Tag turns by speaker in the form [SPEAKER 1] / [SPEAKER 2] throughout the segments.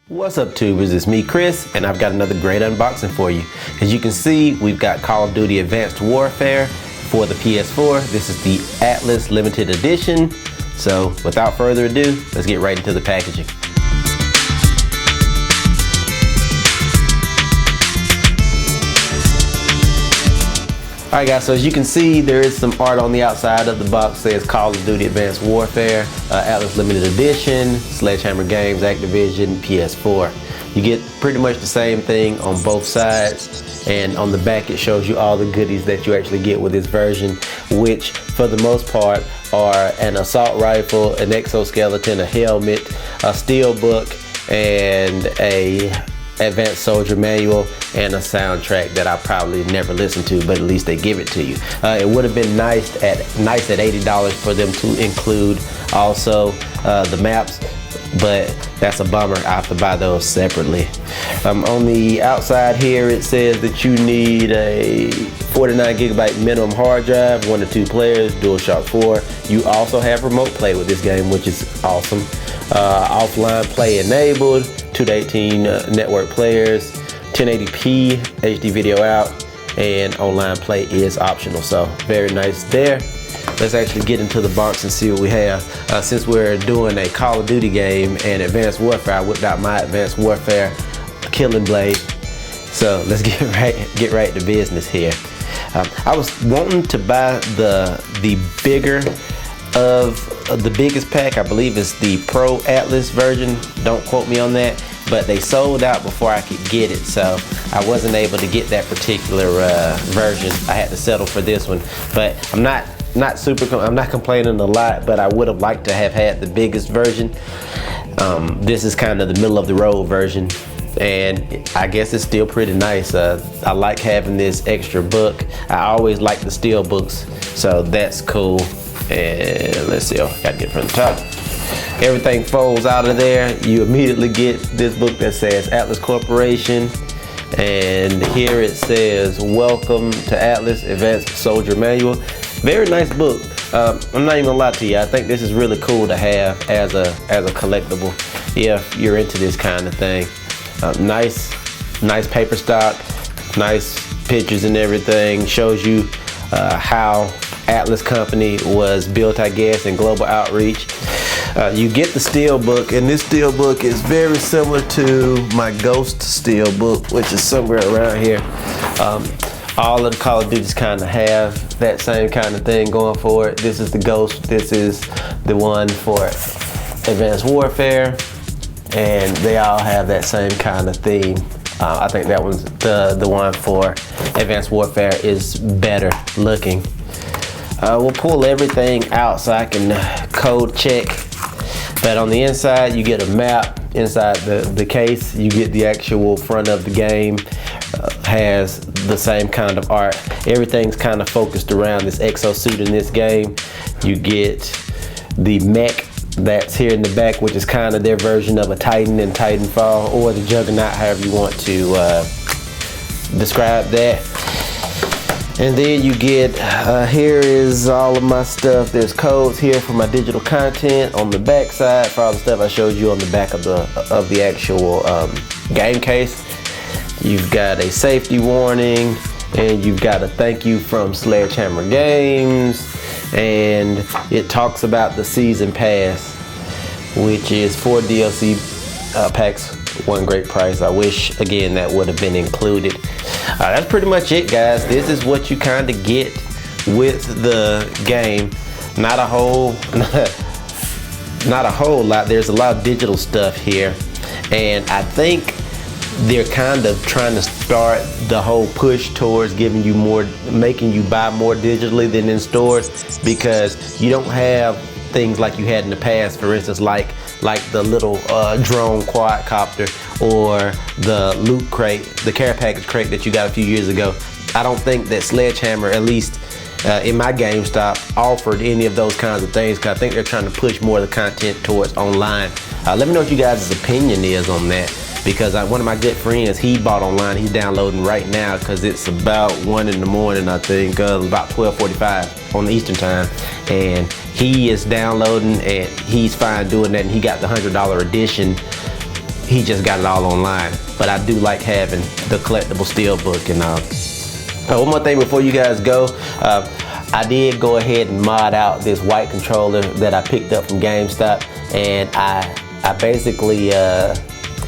[SPEAKER 1] What's up, tubers? It's me, Chris, and I've got another great unboxing for you. As you can see, we've got Call of Duty Advanced Warfare for the PS4. This is the Atlas Limited Edition. So without further ado, let's get right into the packaging. Alright guys, so as you can see, there is some art on the outside of the box. It says Call of Duty Advanced Warfare, Atlas Limited Edition, Sledgehammer Games, Activision, PS4. You get pretty much the same thing on both sides, and on the back it shows you all the goodies that you actually get with this version, which for the most part are an assault rifle, an exoskeleton, a helmet, a steel book, and a advanced soldier manual, and a soundtrack that I probably never listened to, but at least they give it to you. It would have been nice at $80 for them to include also the maps, but that's a bummer. I have to buy those separately. On the outside here it says that you need a 49 gigabyte minimum hard drive, 1 to 2 players, DualShock 4. You also have remote play with this game, which is awesome. Offline play enabled, 2 to 18 network players, 1080p HD video out, and online play is optional. So very nice there. Let's actually get into the box and see what we have. Since we're doing a Call of Duty game and Advanced Warfare, I whipped out my Advanced Warfare Killing Blade. So let's get right to business here. I was wanting to buy the bigger of the biggest pack. I believe it's the Pro Atlas version. Don't quote me on that, but they sold out before I could get it, so I wasn't able to get that particular version. I had to settle for this one, but I'm not complaining a lot, but I would have liked to have had the biggest version. This is kind of the middle of the road version, and I guess it's still pretty nice. I like having this extra book. I always like the steel books, so that's cool. And let's see, gotta get it from the top. Everything folds out of there. You immediately get this book that says Atlas Corporation, and here it says Welcome to Atlas Advanced Soldier Manual. Very nice book. I'm not even gonna lie to you, I think this is really cool to have as a collectible if you're into this kind of thing. Nice paper stock, nice pictures and everything. Shows you how Atlas Company was built, I guess, in global outreach. You get the steel book, and this steel book is very similar to my Ghost steel book, which is somewhere around here. All of the Call of Duties kind of have that same kind of thing going for it. This is the Ghost, this is the one for Advanced Warfare, and they all have that same kind of theme. I think that one's the one for Advanced Warfare is better looking. We'll pull everything out so I can code check. But on the inside, you get a map. Inside the case, you get the actual front of the game. Has the same kind of art. Everything's kind of focused around this exosuit in this game. You get the mech that's here in the back, which is kind of their version of a Titan in Titanfall, or the Juggernaut, however you want to describe that. And then you get, here is all of my stuff. There's codes here for my digital content on the back side for all the stuff I showed you on the back of the actual game case. You've got a safety warning, and you've got a thank you from Sledgehammer Games, and it talks about the season pass, which is 4 DLC packs, one great price. I wish again that would have been included. That's pretty much it, guys. This is what you kind of get with the game. Not a whole lot. There's a lot of digital stuff here, and I think they're kind of trying to start the whole push towards giving you more, making you buy more digitally than in stores, because you don't have things like you had in the past. For instance, like the little drone quadcopter, or the loot crate, the care package crate that you got a few years ago. I don't think that Sledgehammer, at least in my GameStop, offered any of those kinds of things, because I think they're trying to push more of the content towards online. Let me know what you guys' opinion is on that, because one of my good friends, he bought online. He's downloading right now because it's about 1 in the morning, I think, about 12:45 on the Eastern time, and he is downloading and he's fine doing that, and he got the $100 edition he just got it all online. But I do like having the collectible steelbook and all. One more thing before you guys go. I did go ahead and mod out this white controller that I picked up from GameStop, and I basically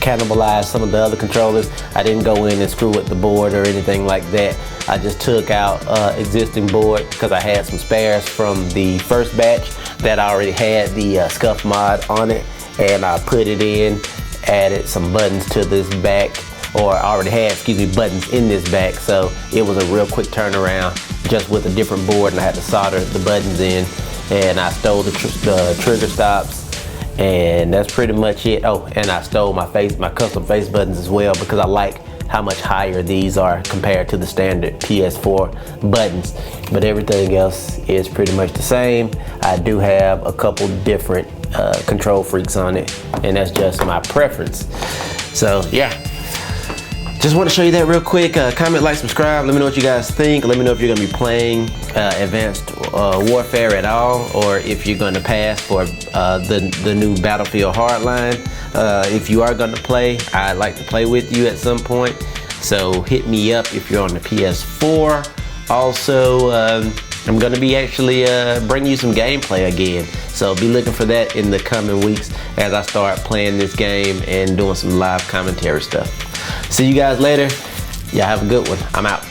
[SPEAKER 1] cannibalized some of the other controllers. I didn't go in and screw with the board or anything like that. I just took out existing board because I had some spares from the first batch that I already had the scuff mod on it, and I put it in, added some buttons to this back, or I already had, buttons in this back, so it was a real quick turnaround just with a different board, and I had to solder the buttons in, and I stole the trigger stops, and that's pretty much it. Oh, and I stole my custom face buttons as well, because I like how much higher these are compared to the standard PS4 buttons. But everything else is pretty much the same. I do have a couple different control freaks on it, and that's just my preference. So yeah, just want to show you that real quick. Comment, like, subscribe. Let me know what you guys think. Let me know if you're going to be playing Advanced Warfare at all, or if you're going to pass for the new Battlefield Hardline. If you are going to play, I'd like to play with you at some point. So hit me up if you're on the PS4. Also, I'm going to be actually bringing you some gameplay again. So be looking for that in the coming weeks as I start playing this game and doing some live commentary stuff. See you guys later. Y'all have a good one. I'm out.